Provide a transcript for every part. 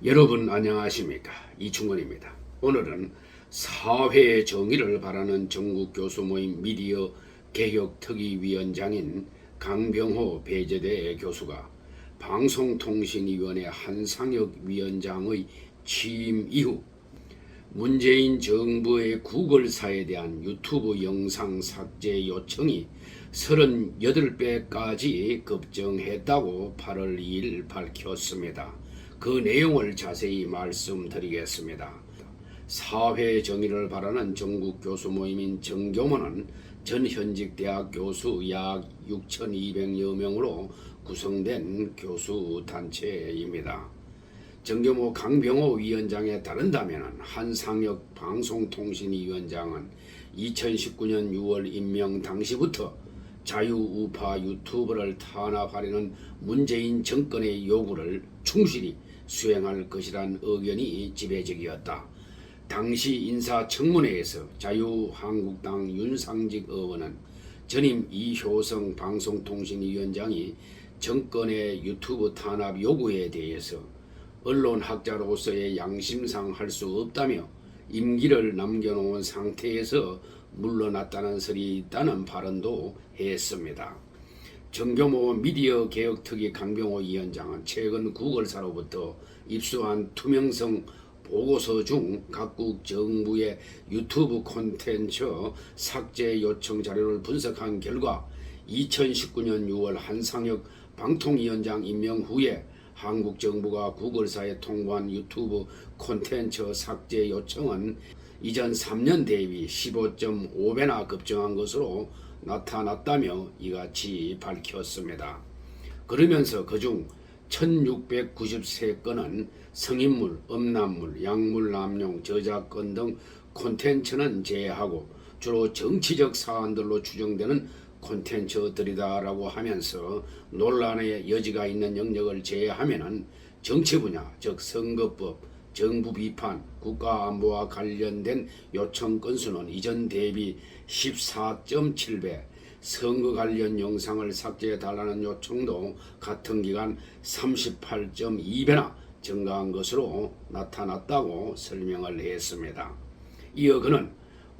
여러분 안녕하십니까? 이충원입니다. 오늘은 사회의 정의를 바라는 전국 교수 모임 미디어 개혁특위위원장인 강병호 배재대 교수가 방송통신위원회 한상혁 위원장의 취임 이후 문재인 정부의 구글사에 대한 유튜브 영상 삭제 요청이 38배까지 급증했다고 8월 2일 밝혔습니다. 그 내용을 자세히 말씀드리겠습니다. 사회 정의를 바라는 전국 교수 모임인 정교모는 전 현직 대학 교수 약 6,200여 명으로 구성된 교수 단체입니다. 정교모 강병호 위원장에 따른다면 한상혁 방송통신위원장은 2019년 6월 임명 당시부터 자유우파 유튜브를 탄압하려는 문재인 정권의 요구를 충실히 수행할 것이란 의견이 지배적이었다. 당시 인사청문회에서 자유한국당 윤상직 의원은 전임 이효성 방송통신위원장이 정권의 유튜브 탄압 요구에 대해서 언론학자로서의 양심상 할 수 없다며 임기를 남겨놓은 상태에서 물러났다는 설이 있다는 발언도 했습니다. 정교모 미디어 개혁특위 강병호 위원장은 최근 구글사로부터 입수한 투명성 보고서 중 각국 정부의 유튜브 콘텐츠 삭제 요청 자료를 분석한 결과 2019년 6월 한상혁 방통위원장 임명 후에 한국 정부가 구글사에 통보한 유튜브 콘텐츠 삭제 요청은 이전 3년 대비 15.5배나 급증한 것으로 나타났다며 이같이 밝혔습니다. 그러면서 그중 1693건은 성인물, 음란물, 약물 남용, 저작권 등 콘텐츠는 제외하고 주로 정치적 사안들로 추정되는 콘텐츠들이다라고 하면서 논란의 여지가 있는 영역을 제외하면은 정치 분야, 즉 선거법, 정부 비판, 국가안보와 관련된 요청 건수는 이전 대비 14.7배, 선거 관련 영상을 삭제해달라는 요청도 같은 기간 38.2배나 증가한 것으로 나타났다고 설명을 했습니다. 이어 그는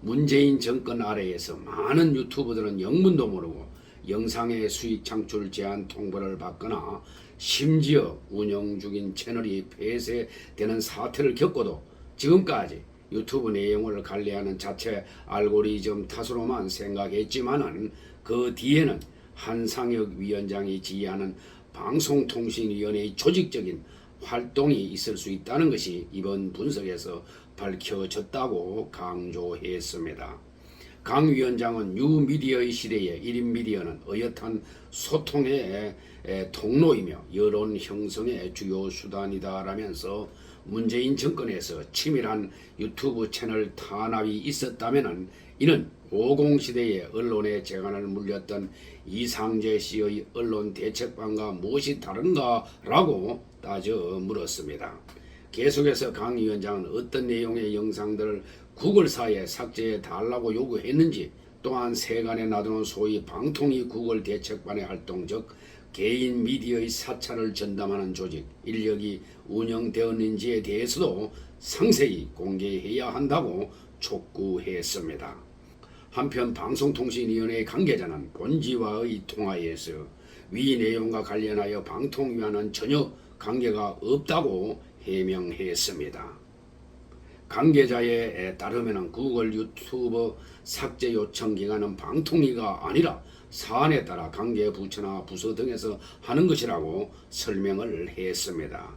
문재인 정권 아래에서 많은 유튜버들은 영문도 모르고 영상의 수익 창출 제한 통보를 받거나 심지어 운영 중인 채널이 폐쇄되는 사태를 겪고도 지금까지 유튜브 내용을 관리하는 자체 알고리즘 탓으로만 생각했지만은 그 뒤에는 한상혁 위원장이 지휘하는 방송통신위원회의 조직적인 활동이 있을 수 있다는 것이 이번 분석에서 밝혀졌다고 강조했습니다. 강 위원장은 뉴미디어의 시대에 1인 미디어는 어엿한 소통의 통로이며 여론 형성의 주요 수단이다라면서 문재인 정권에서 치밀한 유튜브 채널 탄압이 있었다면 이는 50시대의 언론의 재간을 물렸던 이상재 씨의 언론 대책반과 무엇이 다른가라고 따져 물었습니다. 계속해서 강 위원장은 어떤 내용의 영상들을 구글사에 삭제해 달라고 요구했는지, 또한 세간에 놔두는 소위 방통위 구글 대책반의 활동, 즉 개인 미디어의 사찰을 전담하는 조직, 인력이 운영되었는지에 대해서도 상세히 공개해야 한다고 촉구했습니다. 한편 방송통신위원회 관계자는 본지와의 통화에서 위 내용과 관련하여 방통위와는 전혀 관계가 없다고 해명했습니다. 관계자에 따르면 구글 유튜브 삭제 요청 기간은 방통위가 아니라 사안에 따라 관계 부처나 부서 등에서 하는 것이라고 설명을 했습니다.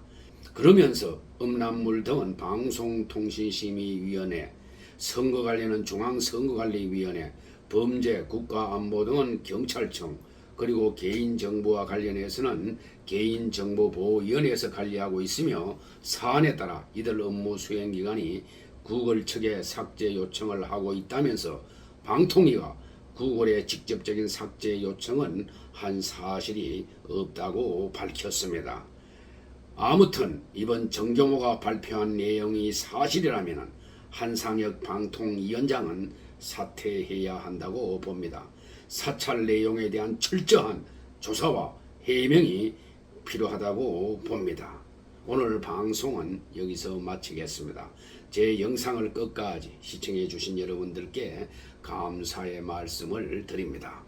그러면서 음란물 등은 방송통신심의위원회, 선거관리는 중앙선거관리위원회, 범죄, 국가안보 등은 경찰청, 그리고 개인정보와 관련해서는 개인정보보호위원회에서 관리하고 있으며 사안에 따라 이들 업무 수행기관이 구글 측에 삭제 요청을 하고 있다면서 방통위가 구글의 직접적인 삭제 요청은 한 사실이 없다고 밝혔습니다. 아무튼 이번 정교모가 발표한 내용이 사실이라면 한상혁 방통위원장은 사퇴해야 한다고 봅니다. 사찰 내용에 대한 철저한 조사와 해명이 필요하다고 봅니다. 오늘 방송은 여기서 마치겠습니다. 제 영상을 끝까지 시청해 주신 여러분들께 감사의 말씀을 드립니다.